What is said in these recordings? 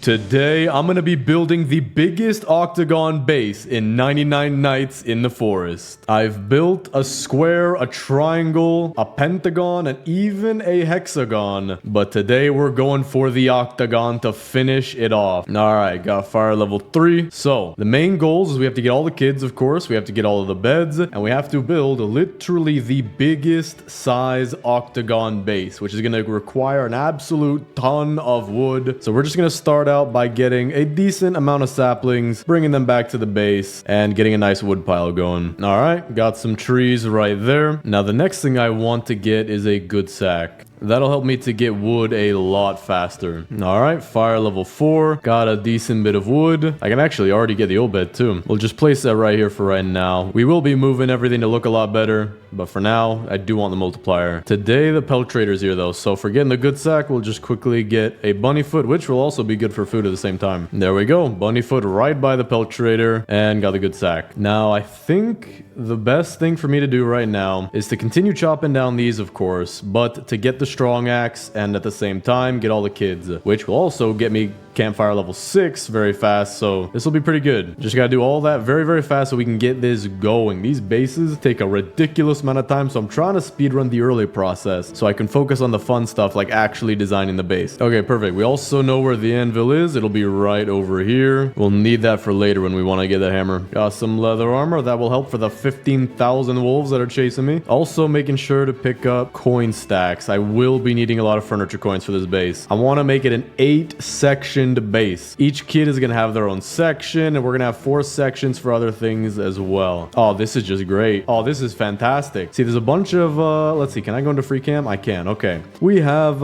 Today, I'm gonna be building the biggest octagon base in 99 Nights in the Forest. I've built a square, a triangle, a pentagon, and even a hexagon. But today, we're going for the octagon to finish it off. Alright, got fire level 3. So, the main goals is we have to get all the kids, of course. We have to get all of the beds. And we have to build literally the biggest size octagon base, which is gonna require an absolute ton of wood. So, we're just gonna start out by getting a decent amount of saplings, bringing them back to the base, and getting a nice wood pile going. Alright, got some trees right there. Now the next thing I want to get is a good sack. That'll help me to get wood a lot faster. Alright, fire level 4. Got a decent bit of wood. I can actually already get the old bed too. We'll just place that right here for right now. We will be moving everything to look a lot better, but for now, I do want the multiplier. Today, the pelt trader's here though, so for getting the good sack, we'll just quickly get a bunny foot, which will also be good for food at the same time. There we go. Bunny foot right by the pelt trader, and got the good sack. Now, I think the best thing for me to do right now is to continue chopping down these, of course, but to get the strong axe and at the same time get all the kids, which will also get me campfire level 6 very fast, so this will be pretty good. Just gotta do all that very, very fast so we can get this going. These bases take a ridiculous amount of time, so I'm trying to speedrun the early process so I can focus on the fun stuff like actually designing the base. Okay, perfect. We also know where the anvil is. It'll be right over here. We'll need that for later when we want to get the hammer. Got some leather armor. That will help for the 15,000 wolves that are chasing me. Also making sure to pick up coin stacks. I will be needing a lot of furniture coins for this base. I want to make it an 8-section base. Each kid is gonna have their own section, and we're gonna have 4 sections for other things as well. Oh, this is just great. Oh, this is fantastic. See, there's a bunch of let's see, can I go into free cam? I can. Okay, we have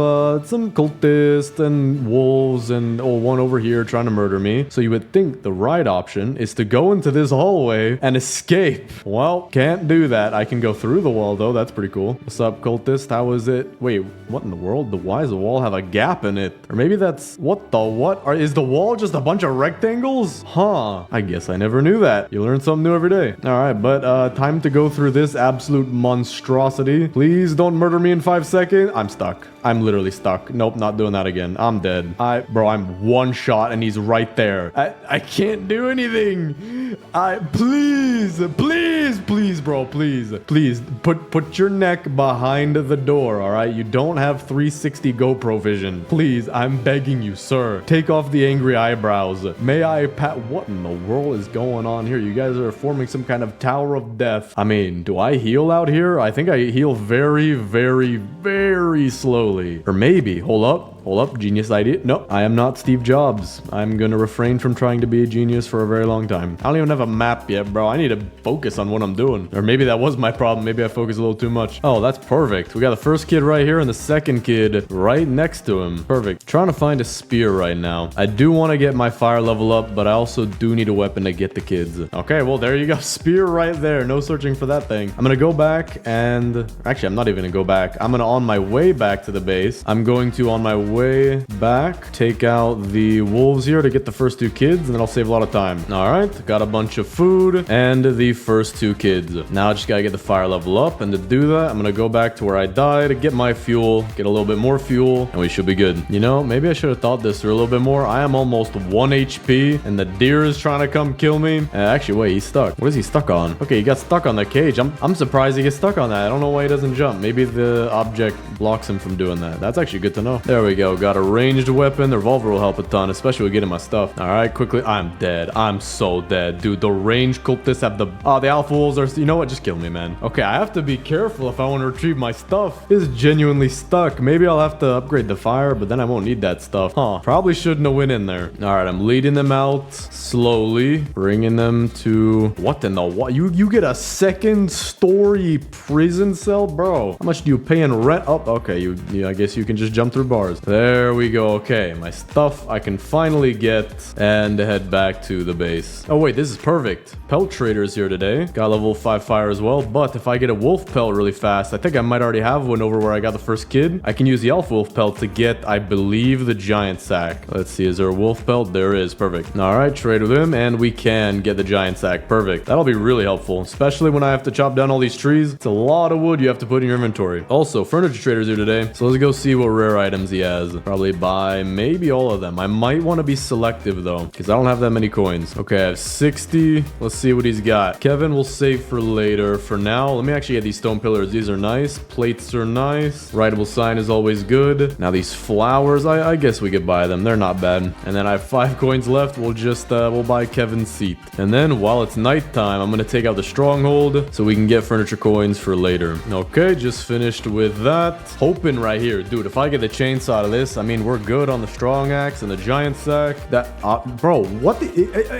some cultists and wolves and one over here trying to murder me. So you would think the right option is to go into this hallway and escape. Well, can't do that. I can go through the wall though. That's pretty cool. What's up, cultist? How is it? Wait, what in the world? Why does the wall have a gap in it? Or maybe that's what is the wall just a bunch of rectangles? Huh. I guess I never knew that. You learn something new every day. Alright, but time to go through this absolute monstrosity. Please don't murder me in 5 seconds. I'm stuck. I'm literally stuck. Nope, not doing that again. I'm dead. Bro, I'm one shot and he's right there. I can't do anything. Please, bro, please. Put your neck behind the door, alright? You don't have 360 GoPro vision. Please, I'm begging you, sir. Take off the angry eyebrows. May I what in the world is going on here? You guys are forming some kind of tower of death. I mean, do I heal out here? I think I heal very, very, very slowly. Or maybe, hold up, genius idea. No, I am not Steve Jobs. I'm gonna refrain from trying to be a genius for a very long time. I don't even have a map yet, bro. I need to focus on what I'm doing. Or maybe that was my problem. Maybe I focus a little too much. Oh, that's perfect. We got the first kid right here and the second kid right next to him. Perfect. Trying to find a spear right now. I do want to get my fire level up, but I also do need a weapon to get the kids. Okay, well, there you go. Spear right there. No searching for that thing. I'm gonna go back and... Actually, I'm not even gonna go back. I'm gonna, on my way back to the base, I'm going to, on my way back, take out the wolves here to get the first 2 kids, and then I'll save a lot of time. Alright, got a bunch of food and the first 2 kids. Now I just gotta get the fire level up, and to do that, I'm gonna go back to where I died, get my fuel, get a little bit more fuel, and we should be good. You know, maybe I should have thought this through a little bit more. I am almost 1 HP, and the deer is trying to come kill me. Actually, wait, he's stuck. What is he stuck on? Okay, he got stuck on the cage. I'm surprised he gets stuck on that. I don't know why he doesn't jump. Maybe the object blocks him from doing that. That's actually good to know. There we go. Got a ranged weapon. The revolver will help a ton, especially with getting my stuff. All right, quickly. I'm dead. I'm so dead. Dude, the ranged cultists have the alpha wolves are... You know what? Just kill me, man. Okay, I have to be careful if I want to retrieve my stuff. It's genuinely stuck. Maybe I'll have to upgrade the fire, but then I won't need that stuff. Huh. Probably shouldn't have went in there. All right, I'm leading them out slowly, bringing them to... What in the... What? You get a 2nd-story prison cell? Bro, how much do you pay in rent? Oh, okay. I guess you can just jump through bars. There we go. Okay, my stuff I can finally get and head back to the base. Oh wait, this is perfect. Pelt trader's here today. Got level 5 fire as well, but if I get a wolf pelt really fast, I think I might already have one over where I got the first kid. I can use the alpha wolf pelt to get, I believe, the giant sack. Let's see, is there a wolf pelt? There is. Perfect. All right, trade with him and we can get the giant sack. Perfect. That'll be really helpful, especially when I have to chop down all these trees. It's a lot of wood you have to put in your inventory. Also, furniture trader's here today, so let's go see what rare items he has. has. Probably buy maybe all of them. I might want to be selective though, because I don't have that many coins. Okay, I have 60. Let's see what he's got. Kevin will save for later. For now, let me actually get these stone pillars. These are nice. Plates are nice. Writable sign is always good. Now these flowers, I guess we could buy them. They're not bad. And then I have 5 coins left. We'll just, we'll buy Kevin's seat. And then while it's nighttime, I'm going to take out the stronghold so we can get furniture coins for later. Okay, just finished with that. Hoping right here. Dude, if I get the chainsaw out of this, I mean, we're good on the strong axe and the giant sack. That, bro, what the,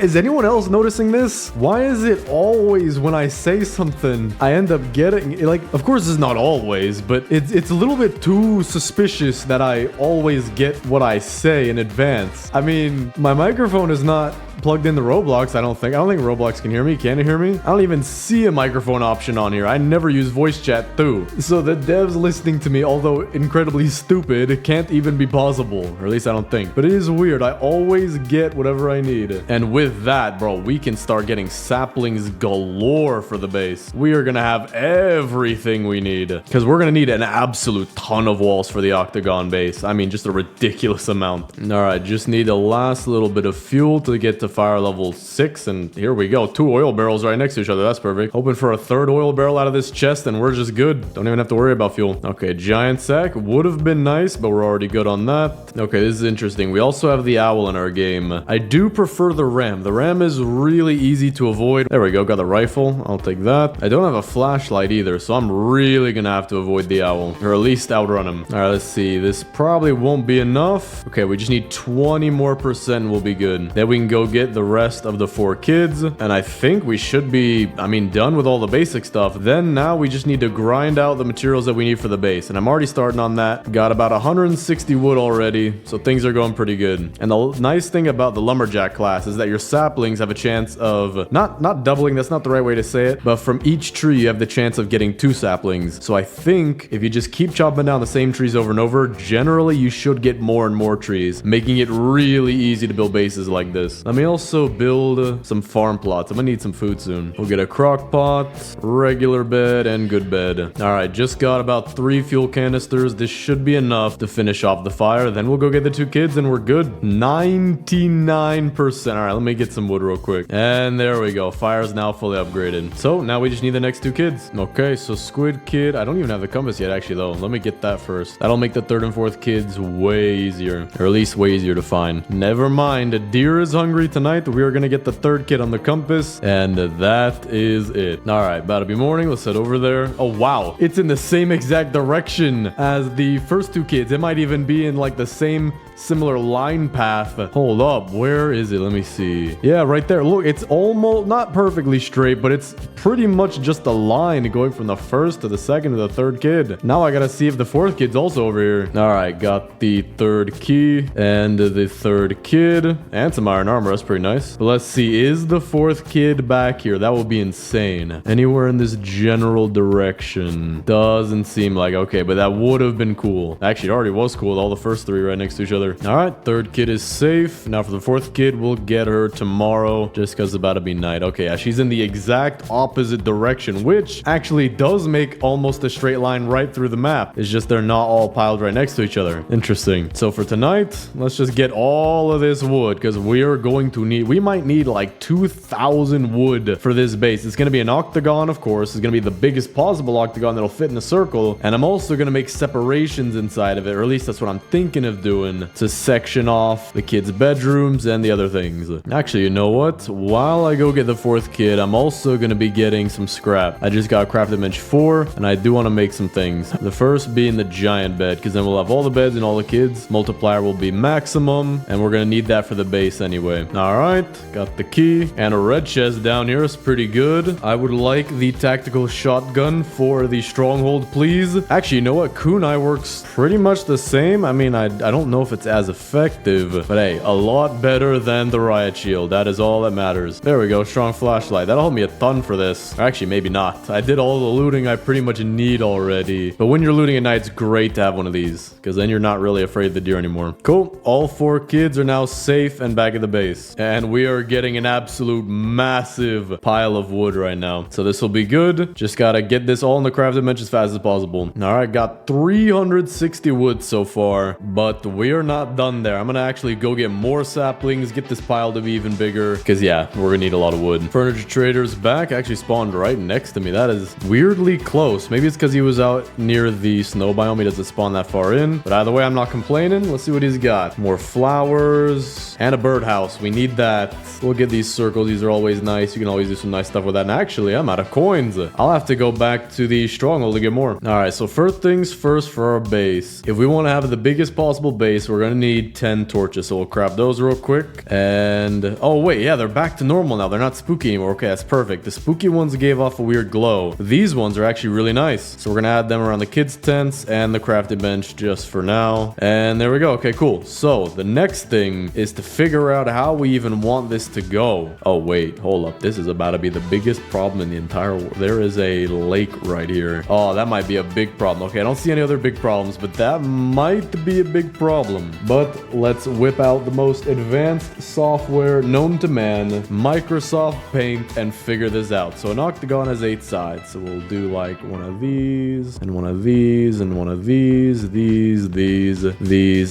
is anyone else noticing this? Why is it always when I say something, I end up getting, like, of course it's not always, but it's a little bit too suspicious that I always get what I say in advance. I mean, my microphone is not plugged into Roblox, I don't think Roblox can hear me. Can it hear me? I don't even see a microphone option on here. I never use voice chat too. So the devs listening to me, although incredibly stupid, can't even be possible. Or at least I don't think. But it is weird. I always get whatever I need. And with that, bro, we can start getting saplings galore for the base. We are gonna have everything we need. Because we're gonna need an absolute ton of walls for the octagon base. I mean, just a ridiculous amount. Alright, just need the last little bit of fuel to get to fire level 6, and here we go. 2 oil barrels right next to each other. That's perfect. Hoping for a 3rd oil barrel out of this chest, and we're just good. Don't even have to worry about fuel. Okay, giant sack would have been nice, but we're already good on that. Okay, this is interesting. We also have the owl in our game. I do prefer the ram. The ram is really easy to avoid. There we go. Got the rifle. I'll take that. I don't have a flashlight either, so I'm really gonna have to avoid the owl, or at least outrun him. All right, let's see. This probably won't be enough. Okay, we just need 20 more percent and we'll be good. Then we can go get the rest of the 4 kids, and I think we should be, I mean, done with all the basic stuff. Then now we just need to grind out the materials that we need for the base, and I'm already starting on that. Got about 160 wood already, so things are going pretty good. And the nice thing about the lumberjack class is that your saplings have a chance of not doubling, that's not the right way to say it, but from each tree you have the chance of getting 2 saplings. So I think if you just keep chopping down the same trees over and over, generally you should get more and more trees, making it really easy to build bases like this. Let me also build some farm plots. I'm gonna need some food soon. We'll get a crock pot, regular bed, and good bed. All right, just got about 3 fuel canisters. This should be enough to finish off the fire. Then we'll go get the 2 kids and we're good. 99%. All right, let me get some wood real quick. And there we go. Fire's now fully upgraded. So now we just need the next 2 kids. Okay, so squid kid. I don't even have the compass yet, actually, though. Let me get that first. That'll make the 3rd and 4th kids way easier, or at least way easier to find. Never mind. A deer is hungry tonight. We are gonna get the 3rd kid on the compass, and that is it. All right, about to be morning. Let's head over there. Oh wow, it's in the same exact direction as the first 2 kids. It might even be in like the same similar line path. Hold up, where is it? Let me see. Yeah, right there. Look, it's almost not perfectly straight, but it's pretty much just a line going from the 1st to the 2nd to the 3rd kid. Now I gotta see if the 4th kid's also over here. All right, got the 3rd key and the 3rd kid and some iron armor. That's pretty nice. But let's see, is the 4th kid back here? That would be insane. Anywhere in this general direction? Doesn't seem like. Okay, but that would have been cool. Actually, it already was cool. All the first 3 right next to each other. All right, 3rd kid is safe. Now for the 4th kid, we'll get her tomorrow just because it's about to be night. Okay, yeah, she's in the exact opposite direction, which actually does make almost a straight line right through the map. It's just they're not all piled right next to each other. Interesting. So for tonight, let's just get all of this wood because we are going to need, we might need like 2,000 wood for this base. It's going to be an octagon, of course. It's going to be the biggest possible octagon that'll fit in a circle. And I'm also going to make separations inside of it, or at least that's what I'm thinking of doing, to section off the kids' bedrooms and the other things. Actually, you know what? While I go get the 4th kid, I'm also going to be getting some scrap. I just got crafted bench 4, and I do want to make some things. The first being the giant bed, because then we'll have all the beds and all the kids. Multiplier will be maximum, and we're going to need that for the base anyway. All right, got the key, and a red chest down here is pretty good. I would like the tactical shotgun for the stronghold, please. Actually, you know what? Kunai works pretty much the same. I mean, I don't know if it's it's as effective. But hey, a lot better than the riot shield. That is all that matters. There we go. Strong flashlight. That'll help me a ton for this. Or actually, maybe not. I did all the looting I pretty much need already. But when you're looting at night, it's great to have one of these, because then you're not really afraid of the deer anymore. Cool. All 4 kids are now safe and back at the base. And we are getting an absolute massive pile of wood right now. So this will be good. Just gotta get this all in the crafting bench as fast as possible. All right, got 360 wood so far, but we are not done there. I'm gonna actually go get more saplings, get this pile to be even bigger, because yeah, we're gonna need a lot of wood. Furniture trader's back, actually spawned right next to me. That is weirdly close. Maybe it's because he was out near the snow biome. He doesn't spawn that far in, but either way, I'm not complaining. Let's see what he's got. More flowers and a birdhouse. We need that. We'll get these circles. These are always nice. You can always do some nice stuff with that. And actually, I'm out of coins. I'll have to go back to the stronghold to get more. All right, so first things first for our base. If we want to have the biggest possible base, we're gonna need 10 torches. So we'll grab those real quick. And oh wait, yeah, they're back to normal now. They're not spooky anymore. Okay, that's perfect. The spooky ones gave off a weird glow. These ones are actually really nice. So we're gonna add them around the kids' tents and the crafting bench just for now. And there we go. Okay, cool. So the next thing is to figure out how we even want this to go. Oh wait, hold up. This is about to be the biggest problem in the entire world. There is a lake right here. Oh, that might be a big problem. Okay, I don't see any other big problems, but that might be a big problem. But let's whip out the most advanced software known to man, Microsoft Paint, and figure this out. So an octagon has 8 sides. So we'll do like one of these, and one of these, and one of these, these,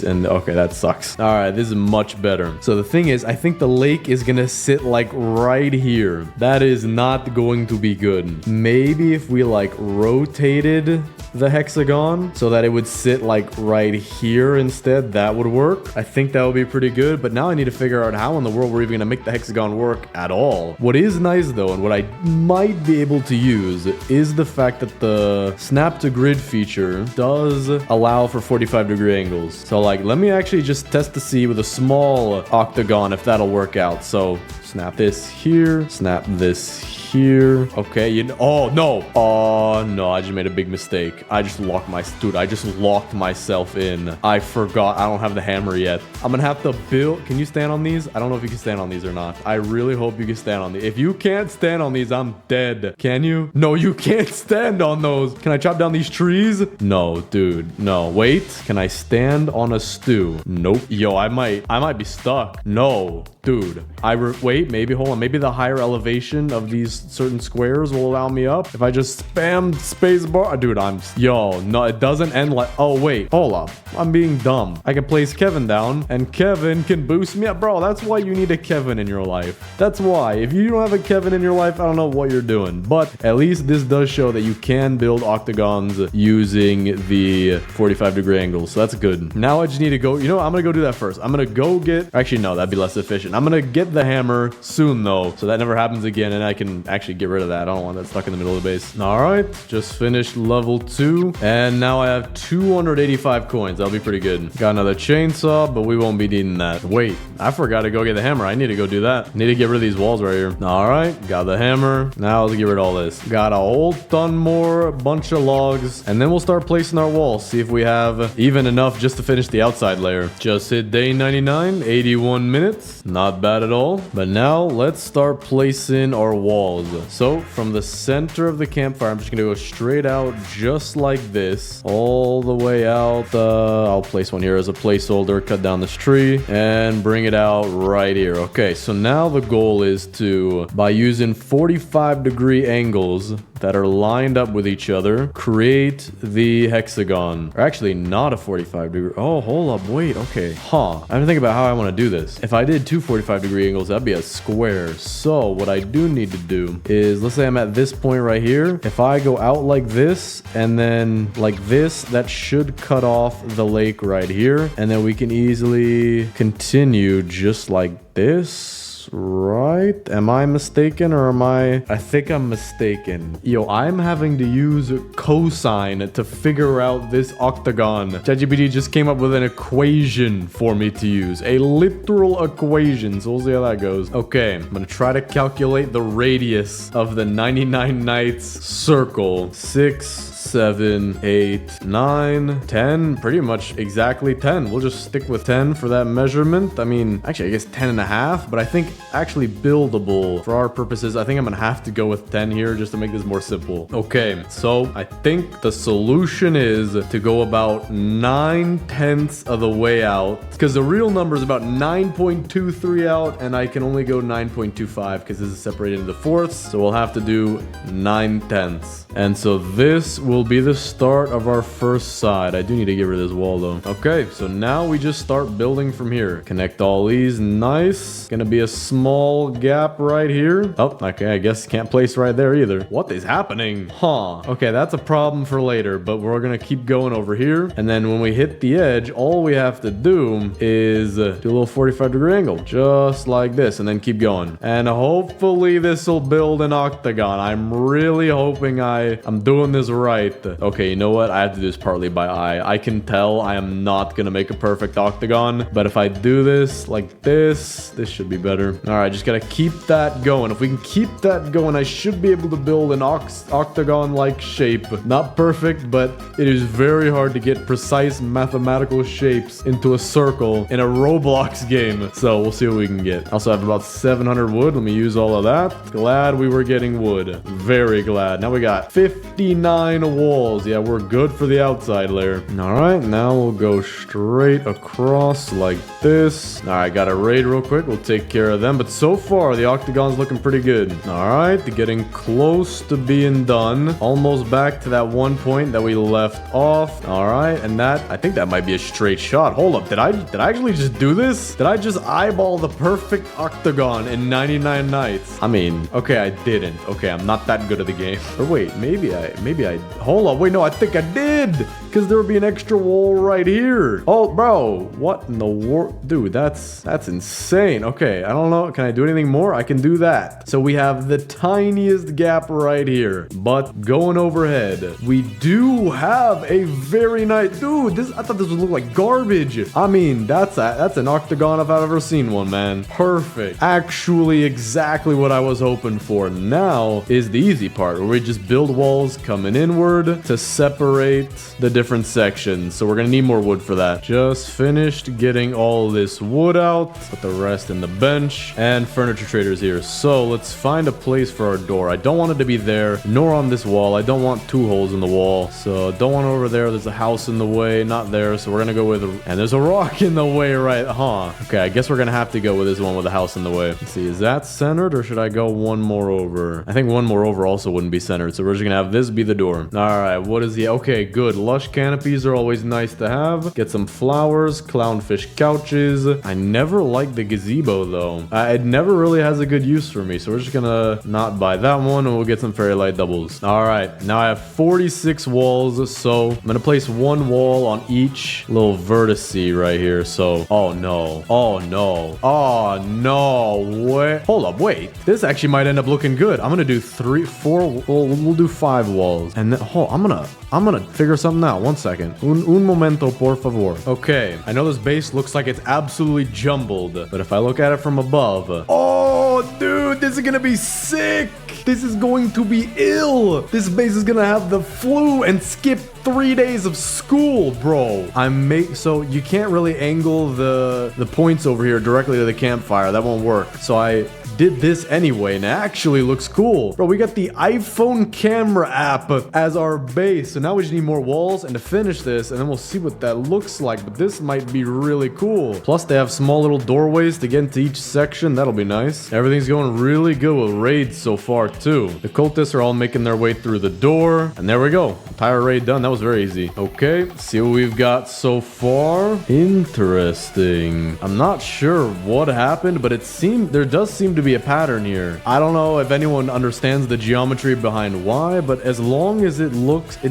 and okay, that sucks. All right, this is much better. So the thing is, I think the lake is gonna sit like right here. That is not going to be good. Maybe if we like rotated the hexagon so that it would sit like right here instead, that would work. I think that would be pretty good, but now I need to figure out how in the world we're even gonna make the hexagon work at all. What is nice though, and what I might be able to use, is the fact that the snap to grid feature does allow for 45-degree angles. So like, let me actually just test to see with a small octagon if that'll work out. So snap this here, snap this here. Okay, oh no. Oh no, I just made a big mistake. I just locked myself in. I forgot I don't have the hammer yet. I'm gonna have to build. Can you stand on these? I don't know if you can stand on these or not. I really hope you can stand on these. If you can't stand on these, I'm dead. Can you? No, you can't stand on those. Can I chop down these trees? No, dude. No, wait. Can I stand on a stew? Nope. Yo, I might be stuck. No, dude. Wait, maybe, hold on. Maybe the higher elevation of these certain squares will allow me up. If I just spam space bar, dude, yo, no, it doesn't end like, oh wait, hold up. I'm being dumb. I can place Kevin down and Kevin can boost me up. Bro, that's why you need a Kevin in your life. That's why. If you don't have a Kevin in your life, I don't know what you're doing. But at least this does show that you can build octagons using the 45-degree angles. So that's good. Now I just need to go, you know, I'm gonna go do that first. I'm gonna go get, actually no, that'd be less efficient. I'm gonna get the hammer soon though, so that never happens again and I can actually get rid of that. I don't want that stuck in the middle of the base. All right, just finished level 2 and now I have 285 coins. That'll be pretty good. Got another chainsaw, but we won't be needing that. Wait, I forgot to go get the hammer. I need to go do that. Need to get rid of these walls right here. All right, got the hammer. Now let's get rid of all this. Got a whole ton more, bunch of logs, and then we'll start placing our walls. See if we have even enough just to finish the outside layer. Just hit day 99, 81 minutes. Not bad at all. But now let's start placing our walls. So from the center of the campfire, I'm just gonna go straight out just like this, all the way out. I'll place one here as a placeholder, cut down this tree and bring it out right here. Okay, so now the goal is to, by using 45-degree angles that are lined up with each other, create the hexagon. Or actually not a 45-degree. Oh, hold up, wait, okay. I have to think about how I want to do this. If I did two 45-degree angles, that'd be a square. So what I do need to do is, let's say I'm at this point right here. If I go out like this and then like this, that should cut off the lake right here. And then we can easily continue just like this. Right? Am I mistaken or am I think I'm mistaken. Yo, I'm having to use cosine to figure out this octagon. ChatGPT just came up with an equation for me to use. A literal equation. So we'll see how that goes. Okay, I'm gonna try to calculate the radius of the 99 Nights circle. 6, 7, 8, 9, 10. Pretty much exactly 10. We'll just stick with 10 for that measurement. I mean, actually, I guess 10 and a half, but I think actually buildable for our purposes. I think I'm gonna have to go with 10 here just to make this more simple. Okay, so I think the solution is to go about 9/10 of the way out, because the real number is about 9.23 out, and I can only go 9.25 because this is separated into fourths. So we'll have to do 9/10. And so this will be the start of our first side. I do need to get rid of this wall though. Okay, so now we just start building from here. Connect all these. Nice. Gonna be a small gap right here. Oh, okay, I guess can't place right there either. What is happening? Huh. Okay, that's a problem for later, but we're gonna keep going over here. And then when we hit the edge, all we have to do is do a little 45-degree angle, just like this, and then keep going. And hopefully this will build an octagon. I'm really hoping I'm doing this right. Okay, you know what? I have to do this partly by eye. I can tell I am not gonna make a perfect octagon, but if I do this like this should be better. All right, just gotta keep that going. If we can keep that going, I should be able to build an octagon-like shape. Not perfect, but it is very hard to get precise mathematical shapes into a circle in a Roblox game. So we'll see what we can get. Also have about 700 wood. Let me use all of that. Glad we were getting wood. Very glad. Now we got 59 walls. Yeah, we're good for the outside layer. All right, now we'll go straight across like this. All right, got a raid real quick. We'll take care of them. But so far, the octagon's looking pretty good. All right, getting close to being done. Almost back to that one point that we left off. All right, and I think that might be a straight shot. Hold up, did I actually just do this? Did I just eyeball the perfect octagon in 99 nights? I mean, okay, I didn't. Okay, I'm not that good at the game. Or wait, maybe I, hold on. Wait, no, I think I did. Because there would be an extra wall right here. Oh, bro, what in the world? Dude, that's insane. Okay, I don't know. Can I do anything more? I can do that. So we have the tiniest gap right here. But going overhead, we do have a very nice... Dude, I thought this would look like garbage. I mean, that's an octagon if I've ever seen one, man. Perfect. Actually, exactly what I was hoping for. Now is the easy part, where we just build walls coming inward to separate the different sections. So we're gonna need more wood for that. Just finished getting all this wood out. Put the rest in the bench. And furniture traders here. So let's find a place for our door. I don't want it to be there, nor on this wall. I don't want two holes in the wall. So don't want it over there. There's a house in the way. Not there. So we're gonna go with and there's a rock in the way, right? Huh. Okay, I guess we're gonna have to go with this one with a house in the way. Let's see, is that centered or should I go one more over? I think one more over also wouldn't be centered. So we're just gonna have this be the door. All right, what is the... Okay, good. Lush canopies are always nice to have. Get some flowers, clownfish couches. I never liked the gazebo though. It never really has a good use for me. So we're just gonna not buy that one and we'll get some fairy light doubles. All right, now I have 46 walls. So I'm gonna place one wall on each little vertex right here. So, oh no. Oh no. Oh no. Wait. Hold up, wait. This actually might end up looking good. I'm gonna do 3, 4, we'll do 5 walls. And then, I'm gonna figure something out. One second. Un momento, por favor. Okay, I know this base looks like it's absolutely jumbled, but if I look at it from above... Oh, dude, this is gonna be sick! This is going to be ill! This base is gonna have the flu and skip 3 days of school, bro. So you can't really angle the points over here directly to the campfire. That won't work. So I did this anyway, and it actually looks cool. Bro, we got the iPhone camera app as our base. So now we just need more walls and to finish this, and then we'll see what that looks like. But this might be really cool. Plus, they have small little doorways to get into each section. That'll be nice. Everything's going really good with raids so far, too. The cultists are all making their way through the door. And there we go. Entire raid done. That was very easy. Okay, see what we've got so far. Interesting. I'm not sure what happened, but there does seem to be a pattern here. I don't know if anyone understands the geometry behind why, but as long as it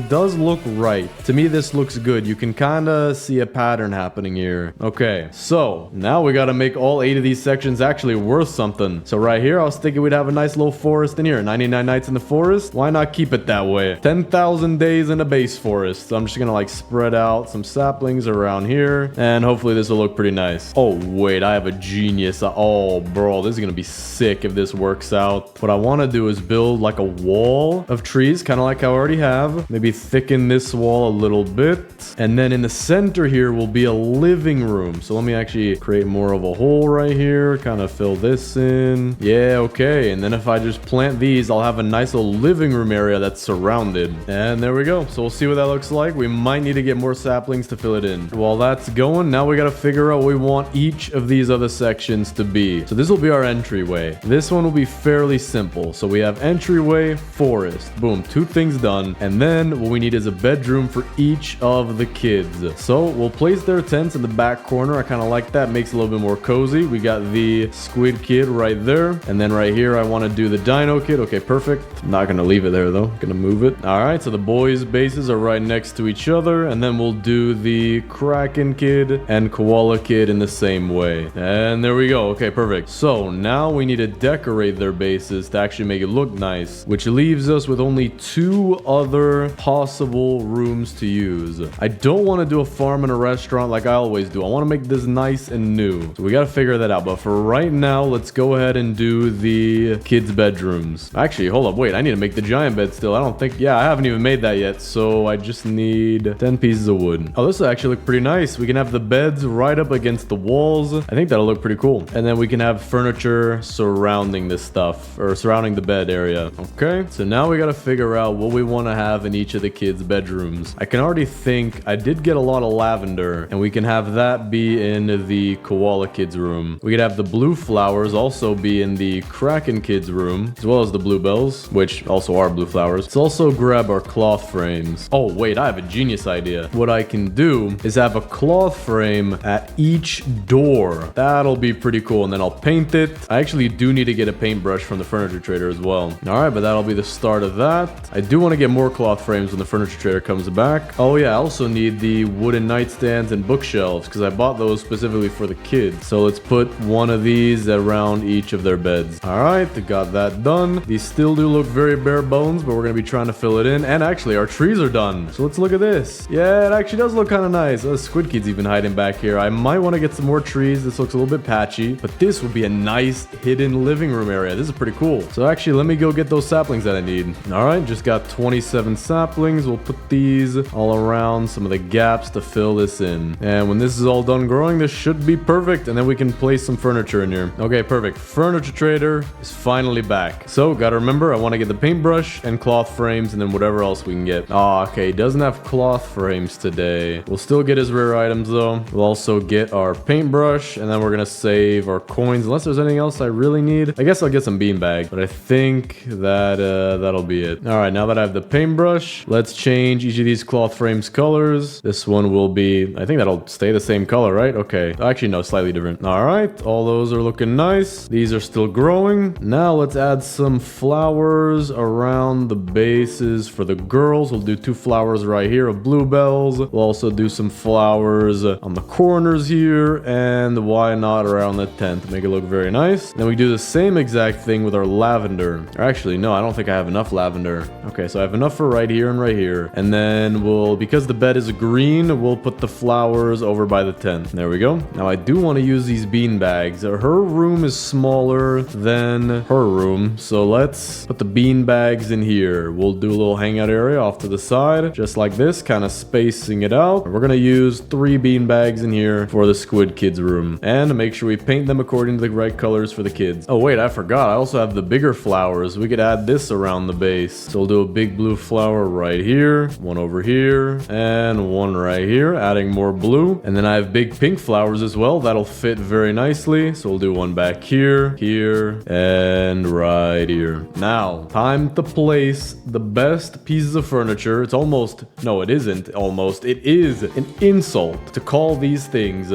does look right. To me, this looks good. You can kind of see a pattern happening here. Okay, so now we got to make all 8 of these sections actually worth something. So right here, I was thinking we'd have a nice little forest in here. 99 nights in the forest. Why not keep it that way? 10,000 days in a base forest. So I'm just gonna like spread out some saplings around here, and hopefully this will look pretty nice. Oh wait, I have a genius. Oh bro, this is gonna be sick if this works out. What I want to do is build like a wall of trees, kind of like I already have. Maybe thicken this wall a little bit. And then in the center here will be a living room. So let me actually create more of a hole right here. Kind of fill this in. Yeah, okay. And then if I just plant these, I'll have a nice little living room area that's surrounded. And there we go. So we'll see what that looks like. We might need to get more saplings to fill it in. While that's going, now we got to figure out what we want each of these other sections to be. So this will be our entryway. This one will be fairly simple. So we have entryway, forest. Boom, 2 things done. And then what we need is a bedroom for each of the kids. So we'll place their tents in the back corner. I kind of like that. Makes it a little bit more cozy. We got the squid kid right there. And then right here, I want to do the dino kid. Okay, perfect. I'm not going to leave it there though. I'm going to move it. All right, so the boys' bases are right next to each other. And then we'll do the kraken kid and koala kid in the same way. And there we go. Okay, perfect. So now we need to decorate their bases to actually make it look nice, which leaves us with only 2 other possible rooms to use. I don't want to do a farm and a restaurant like I always do. I want to make this nice and new. So we got to figure that out. But for right now, let's go ahead and do the kids' bedrooms. Actually, hold up. Wait, I need to make the giant bed still. I don't think... Yeah, I haven't even made that yet. So I just need 10 pieces of wood. Oh, this will actually look pretty nice. We can have the beds right up against the walls. I think that'll look pretty cool. And then we can have furniture surrounding this stuff, or surrounding the bed area. Okay, so now we got to figure out what we want to have in each of the kids' bedrooms. I can already think I did get a lot of lavender, and we can have that be in the koala kids' room. We could have the blue flowers also be in the kraken kids' room, as well as the bluebells, which also are blue flowers. Let's also grab our cloth frames. Oh, wait, I have a genius idea. What I can do is have a cloth frame at each door. That'll be pretty cool, and then I'll paint it. I actually do need to get a paintbrush from the furniture trader as well. All right, but that'll be the start of that. I do want to get more cloth frames when the furniture trader comes back. Oh yeah, I also need the wooden nightstands and bookshelves because I bought those specifically for the kids. So let's put one of these around each of their beds. All right, got that done. These still do look very bare bones, but we're going to be trying to fill it in. And actually, our trees are done. So let's look at this. Yeah, it actually does look kind of nice. The squid kid's even hiding back here. I might want to get some more trees. This looks a little bit patchy, but this would be a nice hidden living room area. This is pretty cool. So actually, let me go get those saplings that I need. All right, just got 27 saplings. We'll put these all around some of the gaps to fill this in. And when this is all done growing, this should be perfect. And then we can place some furniture in here. Okay, perfect. Furniture trader is finally back. So gotta remember, I want to get the paintbrush and cloth frames and then whatever else we can get. Oh, okay, doesn't have cloth frames today. We'll still get his rare items though. We'll also get our paintbrush and then we're gonna save our coins unless there's anything else I really need. I guess I'll get some beanbag, but I think that that'll be it. All right, now that I have the paintbrush, let's change each of these cloth frames colors. This one will be, I think that'll stay the same color, right? Okay, actually no, slightly different. All right, all those are looking nice. These are still growing. Now let's add some flowers around the bases for the girls. We'll do 2 flowers right here of bluebells. We'll also do some flowers on the corners here, and why not around the tent, make it look very nice. Then we do the same exact thing with our lavender. Or actually, no, I don't think I have enough lavender. Okay, so I have enough for right here and right here. And then we'll, because the bed is green, we'll put the flowers over by the tent. There we go. Now I do want to use these bean bags. Her room is smaller than her room, so let's put the bean bags in here. We'll do a little hangout area off to the side, just like this, kind of spacing it out. We're gonna use 3 bean bags in here for the squid kids room, and make sure we paint them according to the right colors for the kids. Oh wait, I forgot, I also have the bigger flowers. We could add this around the base. So we'll do a big blue flower right here, one over here, and one right here, adding more blue. And then I have big pink flowers as well. That'll fit very nicely. So we'll do one back here, here, and right here. Now, time to place the best pieces of furniture. It's almost, no, it isn't almost. It is an insult to call these things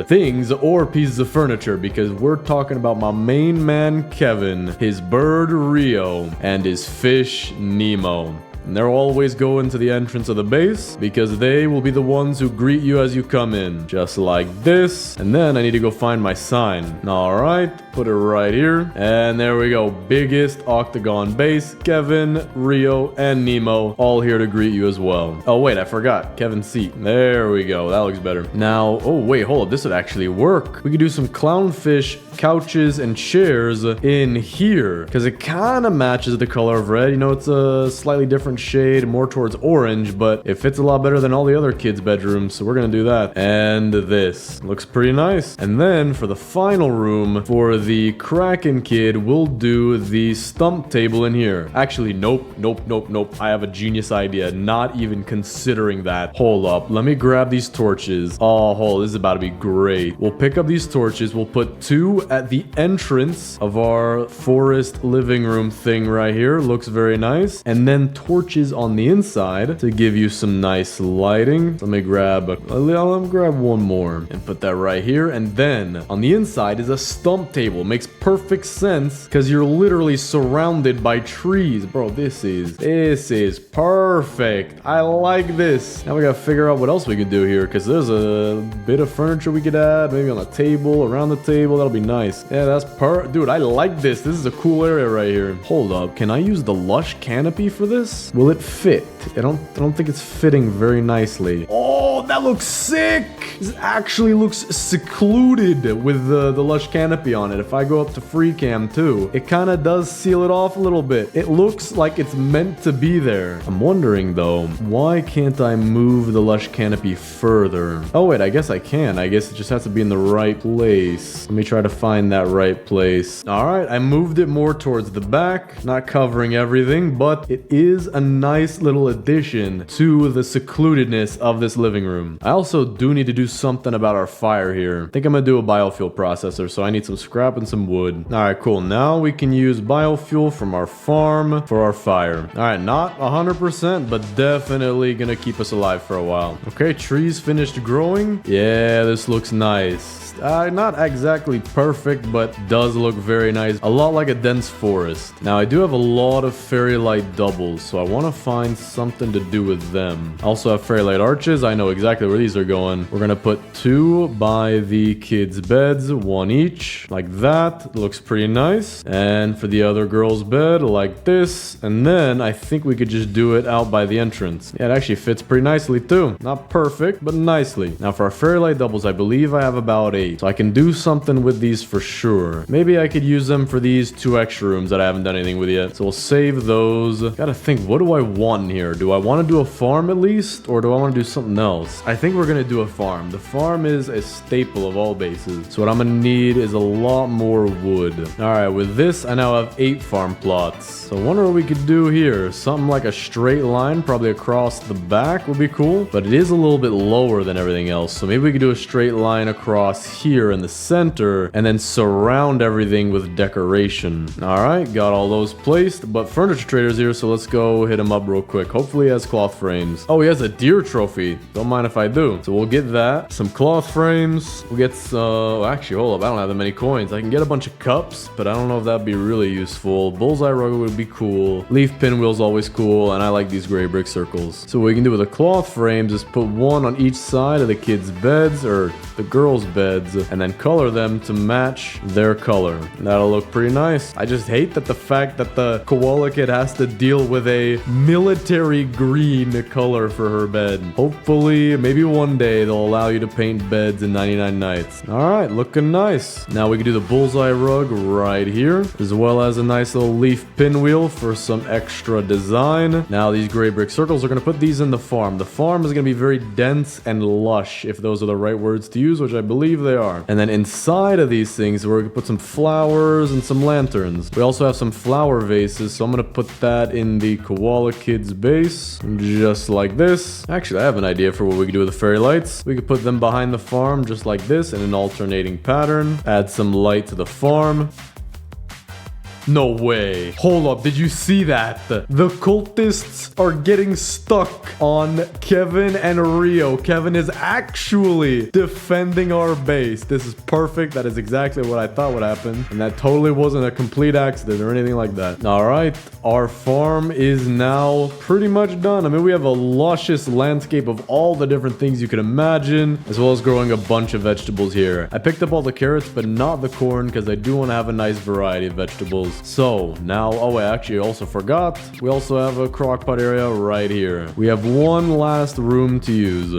or pieces of furniture, because we're talking about my main man, Kevin, his bird, Rio, and his fish, Nemo. And they'll always go into the entrance of the base because they will be the ones who greet you as you come in. Just like this. And then I need to go find my sign. Alright, put it right here. And there we go. Biggest octagon base. Kevin, Rio, and Nemo all here to greet you as well. Oh wait, I forgot. Kevin's seat. There we go. That looks better. Now, oh wait, hold up. This would actually work. We could do some clownfish couches and chairs in here because it kind of matches the color of red. You know, it's a slightly different shade, more towards orange, but it fits a lot better than all the other kids' bedrooms, so we're gonna do that. And this looks pretty nice. And then for the final room for the Kraken kid, we'll do the stump table in here. Actually, nope. I have a genius idea. Not even considering that. Hold up. Let me grab these torches. Oh, this is about to be great. We'll pick up these torches. We'll put 2 at the entrance of our forest living room thing right here. Looks very nice. And then torches on the inside to give you some nice lighting. Let me grab one more and put that right here. And then on the inside is a stump table. Makes perfect sense because you're literally surrounded by trees. Bro, this is perfect. I like this. Now we gotta figure out what else we can do here because there's a bit of furniture we could add. Maybe on the table, around the table. That'll be nice. Yeah, that's dude, I like this. This is a cool area right here. Hold up. Can I use the lush canopy for this? Will it fit? I don't think it's fitting very nicely. Oh, that looks sick. This actually looks secluded with the lush canopy on it. If I go up to free cam too, it kind of does seal it off a little bit. It looks like it's meant to be there. I'm wondering though, why can't I move the lush canopy further? Oh wait, I guess I can. I guess it just has to be in the right place. Let me try to find that right place. All right, I moved it more towards the back, not covering everything, but it is a nice little addition to the secludedness of this living room. I also do need to do something about our fire here. I think I'm gonna do a biofuel processor, so I need some scrap and some wood. All right, cool. Now we can use biofuel from our farm for our fire. All right, not 100%, but definitely gonna keep us alive for a while. Okay, trees finished growing. Yeah, this looks nice. Not exactly perfect, but does look very nice. A lot like a dense forest. Now, I do have a lot of fairy light doubles, so I want to find something to do with them. I also have fairy light arches. I know exactly where these are going. We're going to put 2 by the kids' beds, 1 each, like that. Looks pretty nice. And for the other girl's bed, like this. And then I think we could just do it out by the entrance. Yeah, it actually fits pretty nicely too. Not perfect, but nicely. Now, for our fairy light doubles, I believe I have about 8. So I can do something with these for sure. Maybe I could use them for these 2 extra rooms that I haven't done anything with yet. So we'll save those. Gotta think, what do I want in here? Do I want to do a farm at least? Or do I want to do something else? I think we're gonna do a farm. The farm is a staple of all bases. So what I'm gonna need is a lot more wood. Alright, with this, I now have 8 farm plots. So I wonder what we could do here. Something like a straight line, probably across the back would be cool. But it is a little bit lower than everything else. So maybe we could do a straight line across here in the center and then surround everything with decoration. All right, got all those placed, but furniture trader's here, so let's go hit him up real quick. Hopefully he has cloth frames. Oh, he has a deer trophy. Don't mind if I do. So we'll get that. Some cloth frames. We'll get some... actually, hold up. I don't have that many coins. I can get a bunch of cups, but I don't know if that'd be really useful. Bullseye rug would be cool. Leaf pinwheel's always cool, and I like these gray brick circles. So what we can do with the cloth frames is put 1 on each side of the kids' beds, or the girls' beds, and then color them to match their color. That'll look pretty nice. I just hate that the fact that the koala kid has to deal with a military green color for her bed. Hopefully, maybe one day they'll allow you to paint beds in 99 Nights. Alright, looking nice. Now we can do the bullseye rug right here, as well as a nice little leaf pinwheel for some extra design. Now these gray brick circles are going to put these in the farm. The farm is going to be very dense and lush, if those are the right words to use, which I believe they are. And then inside of these things, we're going to put some flowers and some lanterns. We also have some flower vases, so I'm going to put that in the koala kid's base, just like this. Actually, I have an idea for what we could do with the fairy lights. We could put them behind the farm, just like this, in an alternating pattern. Add some light to the farm. No way. Hold up, did you see that? The cultists are getting stuck on Kevin and Rio. Kevin is actually defending our base. This is perfect. That is exactly what I thought would happen. And that totally wasn't a complete accident or anything like that. All right, our farm is now pretty much done. I mean, we have a luscious landscape of all the different things you can imagine, as well as growing a bunch of vegetables here. I picked up all the carrots, but not the corn, because I do want to have a nice variety of vegetables. So now, oh, I actually also forgot. We also have a crockpot area right here. We have one last room to use.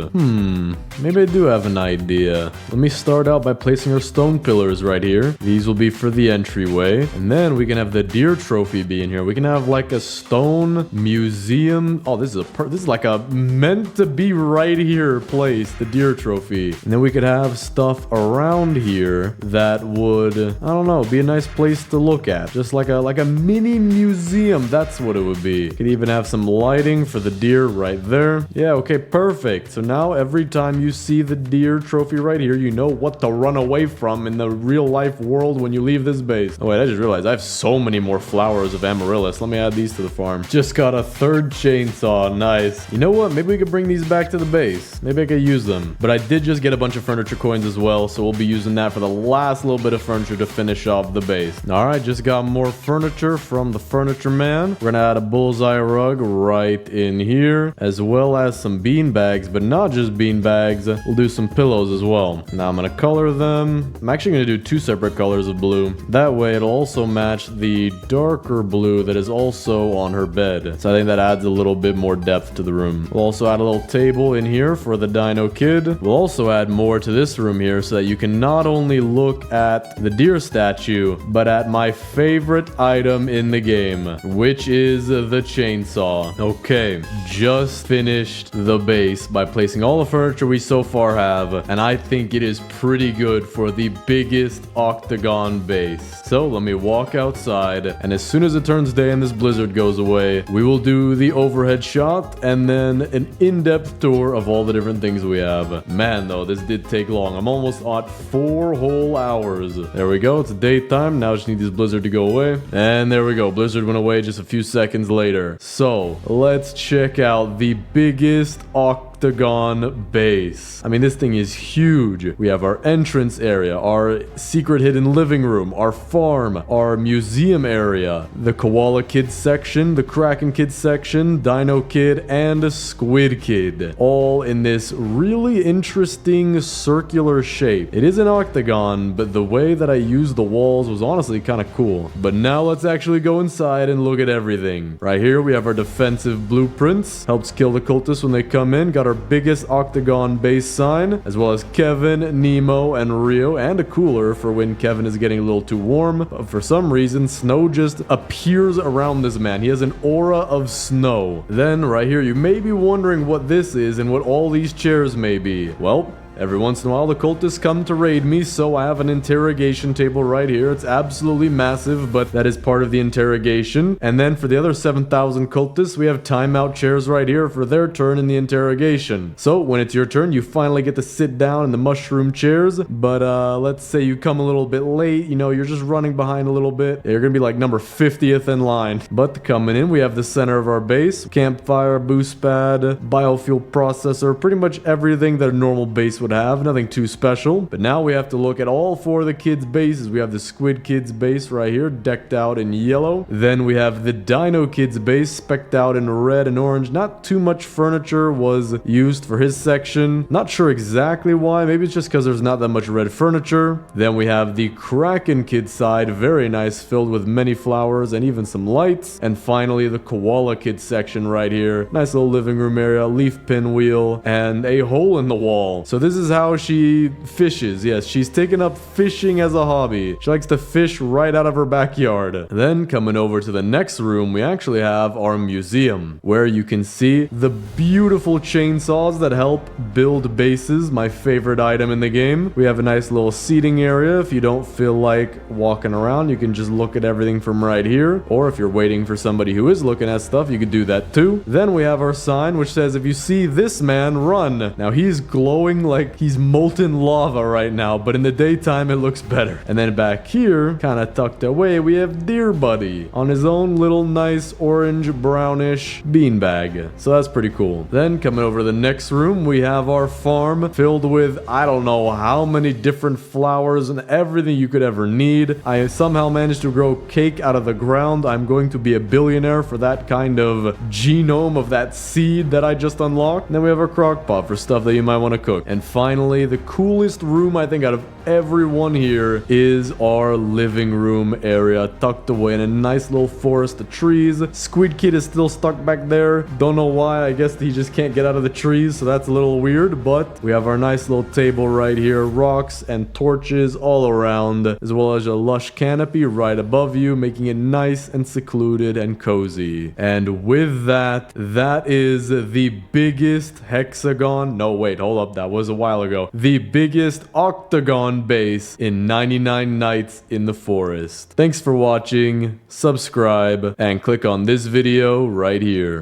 Maybe I do have an idea. Let me start out by placing our stone pillars right here. These will be for the entryway. And then we can have the deer trophy be in here. We can have like a stone museum. Oh, this is like a meant to be right here place, the deer trophy. And then we could have stuff around here that would, I don't know, be a nice place to look at. Just like a mini museum. That's what it would be. Could even have some lighting for the deer right there. Yeah, okay, perfect. So now every time you see the deer trophy right here, you know what to run away from in the real life world when you leave this base. Oh wait, I just realized I have so many more flowers of amaryllis. Let me add these to the farm. Just got a third chainsaw. Nice. You know what? Maybe we could bring these back to the base. Maybe I could use them. But I did just get a bunch of furniture coins as well, so we'll be using that for the last little bit of furniture to finish off the base. Alright, just got more furniture from the furniture man. We're gonna add a bullseye rug right in here, as well as some bean bags, but not just bean bags. We'll do some pillows as well. Now I'm gonna color them. I'm actually gonna do two separate colors of blue. That way it'll also match the darker blue that is also on her bed. So I think that adds a little bit more depth to the room. We'll also add a little table in here for the Dino Kid. We'll also add more to this room here so that you can not only look at the deer statue, but at my favorite item in the game, which is the chainsaw. Okay, just finished the base by placing all the furniture we so far have, and I think it is pretty good for the biggest octagon base. So let me walk outside, and as soon as it turns day and this blizzard goes away, we will do the overhead shot and then an in-depth tour of all the different things we have. Man, though, this did take long. I'm almost at 4 whole hours. There we go. It's daytime. Now I just need this blizzard to go away. And there we go. Blizzard went away just a few seconds later. So let's check out the biggest octagon base. I mean, this thing is huge. We have our entrance area, our secret hidden living room, our farm, our museum area, the Koala Kid section, the Kraken Kid section, Dino Kid, and Squid Kid, all in this really interesting circular shape. It is an octagon, but the way that I used the walls was honestly kind of cool. But now let's actually go inside and look at everything. Right here we have our defensive blueprints. Helps kill the cultists when they come in. Got our biggest octagon base sign, as well as Kevin, Nemo, and Rio, and a cooler for when Kevin is getting a little too warm. But for some reason, snow just appears around this man. He has an aura of snow. Then right here, you may be wondering what this is and what all these chairs may be. Well, every once in a while, the cultists come to raid me, so I have an interrogation table right here. It's absolutely massive, but that is part of the interrogation. And then for the other 7,000 cultists, we have timeout chairs right here for their turn in the interrogation. So when it's your turn, you finally get to sit down in the mushroom chairs. But let's say you come a little bit late, you know, you're just running behind a little bit. You're gonna be like number 50th in line. But coming in, we have the center of our base, campfire, boost pad, biofuel processor, pretty much everything that a normal base would have. Nothing too special. But now we have to look at all 4 of the kids' bases. We have the Squid Kids base right here, decked out in yellow. Then we have the Dino Kids base, specced out in red and orange. Not too much furniture was used for his section. Not sure exactly why. Maybe it's just because there's not that much red furniture. Then we have the Kraken Kids side, very nice, filled with many flowers and even some lights. And finally, the Koala Kids section right here. Nice little living room area, leaf pinwheel, and a hole in the wall. So this is how she fishes. Yes, she's taken up fishing as a hobby. She likes to fish right out of her backyard. Then coming over to the next room, we actually have our museum, where you can see the beautiful chainsaws that help build bases, my favorite item in the game. We have a nice little seating area. If you don't feel like walking around, you can just look at everything from right here. Or if you're waiting for somebody who is looking at stuff, you could do that too. Then we have our sign, which says, if you see this man, run. Now he's glowing like like he's molten lava right now, but in the daytime it looks better. And then back here, kind of tucked away, we have Deer Buddy on his own little nice orange brownish beanbag. So that's pretty cool. Then coming over to the next room, we have our farm filled with I don't know how many different flowers and everything you could ever need. I somehow managed to grow cake out of the ground. I'm going to be a billionaire for that kind of genome of that seed that I just unlocked. And then we have our crock pot for stuff that you might want to cook. And finally, the coolest room I think out of everyone here is our living room area, tucked away in a nice little forest of trees. Squid Kid is still stuck back there. Don't know why. I guess he just can't get out of the trees, so that's a little weird. But we have our nice little table right here, rocks and torches all around, as well as a lush canopy right above you, making it nice and secluded and cozy. And with that, that is the biggest hexagon. No, wait, hold up. That was a while ago. The biggest octagon base in 99 Nights in the Forest. Thanks for watching. Subscribe and click on this video right here.